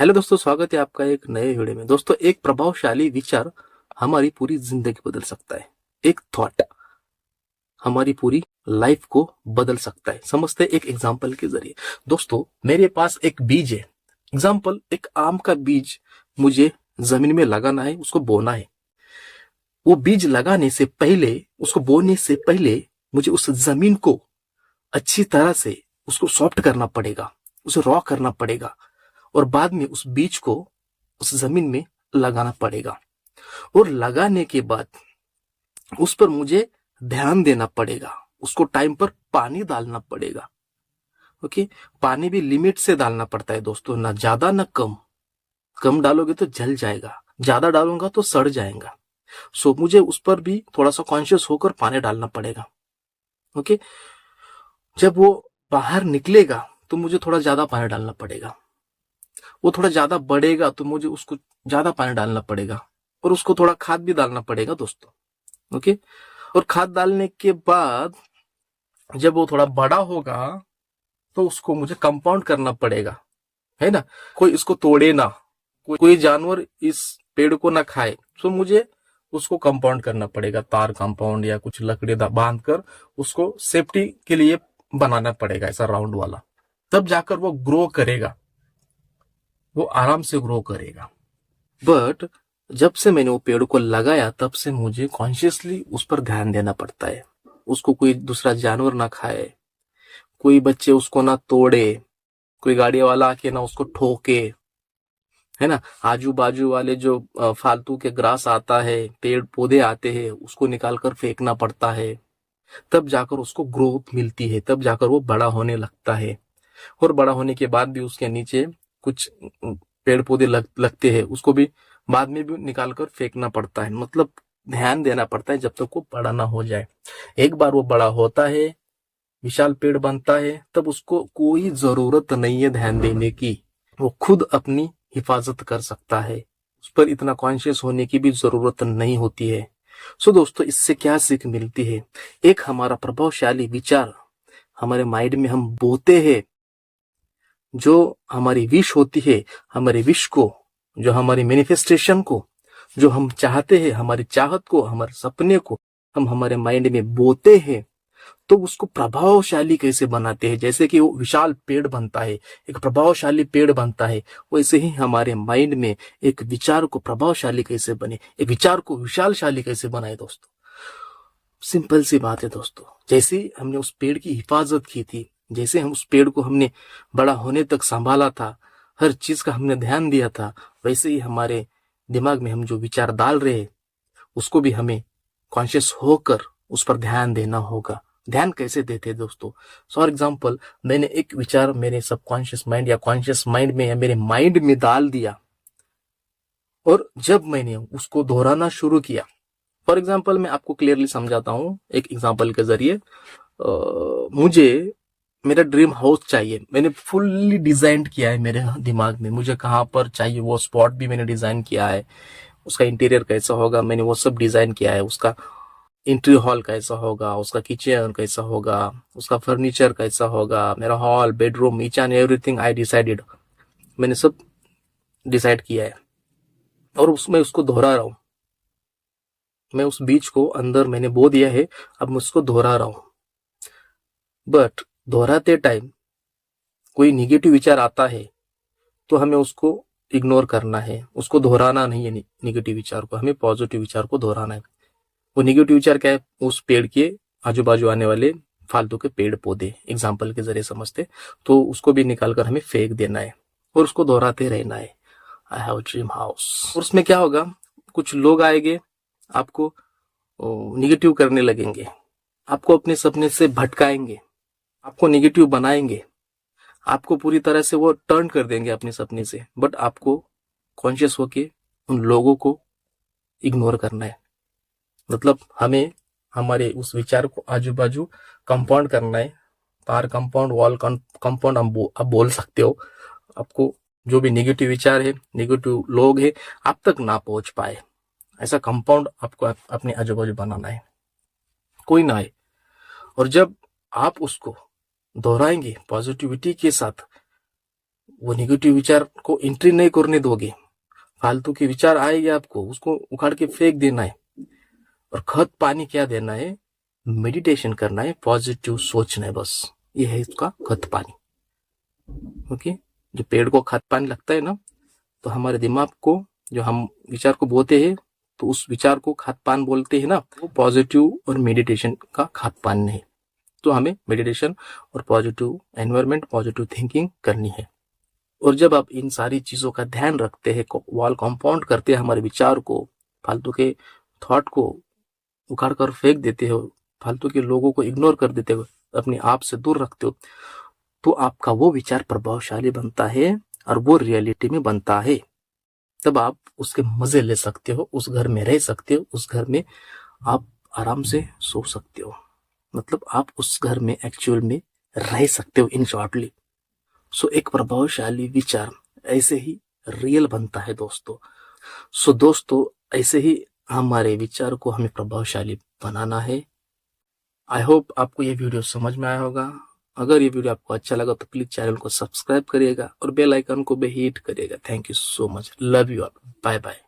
Hello दोस्तों, स्वागत है आपका एक नए वीडियो में। दोस्तों, एक प्रभावशाली विचार हमारी पूरी जिंदगी बदल सकता है। एक थॉट हमारी पूरी लाइफ को बदल सकता है। समझते हैं एक एग्जांपल के जरिए। दोस्तों, मेरे पास एक बीज है। एग्जांपल, एक आम का बीज मुझे जमीन में लगाना है, उसको बोना है। वो बीज लगाने से पहले, उसको बोने से पहले मुझे उस जमीन को अच्छी तरह से उसको सॉफ्ट करना पड़ेगा, उसे रॉ करना पड़ेगा और बाद में उस बीज को उस जमीन में लगाना पड़ेगा। और लगाने के बाद उस पर मुझे ध्यान देना पड़ेगा, उसको टाइम पर पानी डालना पड़ेगा। ओके, पानी भी लिमिट से डालना पड़ता है दोस्तों, ना ज्यादा ना कम। कम डालोगे तो जल जाएगा, ज्यादा डालूंगा तो सड़ जाएगा। सो मुझे उस पर भी थोड़ा सा कॉन्शियस होकर पानी डालना पड़ेगा। ओके, जब वो बाहर निकलेगा तो मुझे थोड़ा ज्यादा पानी डालना पड़ेगा। वो थोड़ा ज्यादा बढ़ेगा तो मुझे उसको ज्यादा पानी डालना पड़ेगा और उसको थोड़ा खाद भी डालना पड़ेगा दोस्तों। ओके, और खाद डालने के बाद जब वो थोड़ा बड़ा होगा तो उसको मुझे कंपाउंड करना पड़ेगा, है ना। कोई इसको तोड़े ना, कोई जानवर इस पेड़ को ना खाए, तो मुझे उसको कंपाउंड करना पड़ेगा। तार कंपाउंड या कुछ लकड़ी बांध कर उसको सेफ्टी के लिए बनाना पड़ेगा, ऐसा राउंड वाला। तब जाकर वो ग्रो करेगा, वो आराम से ग्रो करेगा। बट जब से मैंने वो पेड़ को लगाया तब से मुझे कॉन्शियसली उस पर ध्यान देना पड़ता है। उसको कोई दूसरा जानवर ना खाए, कोई बच्चे उसको ना तोड़े, कोई गाड़ी वाला आके ना उसको ठोके, है ना। आजू बाजू वाले जो फालतू के ग्रास आता है, पेड़ पौधे आते हैं, उसको निकाल कर फेंकना पड़ता है। तब जाकर उसको ग्रोथ मिलती है, तब जाकर वो बड़ा होने लगता है। और बड़ा होने के बाद भी उसके नीचे कुछ पेड़ पौधे लगते हैं, उसको भी बाद में भी निकाल कर फेंकना पड़ता है। मतलब ध्यान देना पड़ता है जब तक वो बड़ा ना हो जाए। एक बार वो बड़ा होता है, विशाल पेड़ बनता है, तब उसको कोई जरूरत नहीं है ध्यान देने की। वो खुद अपनी हिफाजत कर सकता है, उस पर इतना कॉन्शियस होने की भी जरूरत नहीं होती है। सो दोस्तों, इससे क्या सीख मिलती है? एक हमारा प्रभावशाली विचार हमारे माइंड में हम बोते हैं, जो हमारी विश होती है, हमारे विश को, जो हमारी मैनिफेस्टेशन को, जो हम चाहते हैं, हमारी चाहत को, हमारे सपने को हम हमारे माइंड में बोते हैं, तो उसको प्रभावशाली कैसे बनाते हैं। जैसे कि वो विशाल पेड़ बनता है, एक प्रभावशाली पेड़ बनता है, वैसे ही हमारे माइंड में एक विचार को प्रभावशाली कैसे बने, एक विचार को विशालशाली कैसे बनाए दोस्तों। सिंपल सी बात है दोस्तों। जैसे हमने उस पेड़ की हिफाजत की थी, जैसे हम उस पेड़ को हमने बड़ा होने तक संभाला था, हर चीज का हमने ध्यान दिया था, वैसे ही हमारे दिमाग में हम जो विचार डाल रहे हैं उसको भी हमें कॉन्शियस होकर उस पर ध्यान देना होगा। ध्यान कैसे देते हैं दोस्तों? फॉर एग्जाम्पल, मैंने एक विचार मेरे सबकॉन्शियस माइंड या कॉन्शियस माइंड में या मेरे माइंड में डाल दिया, और जब मैंने उसको दोहराना शुरू किया। फॉर एग्जाम्पल, मैं आपको क्लियरली समझाता हूँ एक एग्जाम्पल के जरिए। मुझे मेरा ड्रीम हाउस चाहिए, मैंने फुल्ली डिजाइन किया है मेरे दिमाग में, मुझे कहाँ पर चाहिए वो स्पॉट भी मैंने डिजाइन किया है, उसका इंटीरियर कैसा होगा मैंने वो सब डिजाइन किया है, उसका एंट्री हॉल कैसा होगा, उसका किचन कैसा होगा, उसका फर्नीचर कैसा होगा, मेरा hall, bedroom, each and everything I decided. मैंने सब डिसाइड किया है और उसमें उसको दोहरा रहा हूँ। मैं उस बीज को अंदर मैंने बो दिया है, अब मैं उसको दोहरा रहा हूँ। बट दोहराते टाइम कोई निगेटिव विचार आता है तो हमें उसको इग्नोर करना है, उसको दोहराना नहीं है। निगेटिव विचार को हमें पॉजिटिव विचार को दोहराना है। वो निगेटिव विचार क्या है? उस पेड़ के आजू बाजू आने वाले फालतू के पेड़ पौधे, एग्जाम्पल के जरिए समझते, तो उसको भी निकालकर हमें फेंक देना है और उसको दोहराते रहना है। I have dream house. और उसमें क्या होगा, कुछ लोग आएंगे, आपको निगेटिव करने लगेंगे, आपको अपने सपने से भटकाएंगे, आपको निगेटिव बनाएंगे, आपको पूरी तरह से वो टर्न कर देंगे अपने सपने से। बट आपको कॉन्शियस होके उन लोगों को इग्नोर करना है। मतलब हमें हमारे उस विचार को आजू बाजू कंपाउंड करना है। तार कंपाउंड, वॉल कंपाउंड आप बोल सकते हो। आपको जो भी नेगेटिव विचार है, नेगेटिव लोग है, आप तक ना पहुंच पाए, ऐसा कंपाउंड आपको अपने आजू बाजू बनाना है, कोई ना आए। और जब आप उसको दोहराएंगे पॉजिटिविटी के साथ, वो नेगेटिव विचार को एंट्री नहीं करने दोगे। फालतू के विचार आएंगे आपको, उसको उखाड़ के फेंक देना है। और खत पानी क्या देना है? मेडिटेशन करना है, पॉजिटिव सोचना है, बस ये है इसका खत पानी। ओके, जो पेड़ को खत पानी लगता है ना, तो हमारे दिमाग को, जो हम विचार को बोलते हैं, तो उस विचार को खाद पान बोलते हैं ना, वो पॉजिटिव और मेडिटेशन का खाद पान है। तो हमें मेडिटेशन और पॉजिटिव एनवायरनमेंट, पॉजिटिव थिंकिंग करनी है। और जब आप इन सारी चीजों का ध्यान रखते हैं, वॉल कंपाउंड करते हैं हमारे विचार को, फालतू के थॉट को उखाड़ कर फेंक देते हो, फालतू के लोगों को इग्नोर कर देते हो, अपने आप से दूर रखते हो, तो आपका वो विचार प्रभावशाली बनता है और वो रियलिटी में बनता है। तब आप उसके मजे ले सकते हो, उस घर में रह सकते हो, उस घर में आप आराम से सो सकते हो, मतलब आप उस घर में एक्चुअल में रह सकते हो इन शॉर्टली। सो एक प्रभावशाली विचार ऐसे ही रियल बनता है दोस्तों। सो दोस्तों, ऐसे ही हमारे विचार को हमें प्रभावशाली बनाना है। आई होप आपको ये वीडियो समझ में आया होगा। अगर ये वीडियो आपको अच्छा लगा तो प्लीज चैनल को सब्सक्राइब करिएगा और बेल आइकन को भी हिट करिएगा। Thank you so much, love you all, bye bye.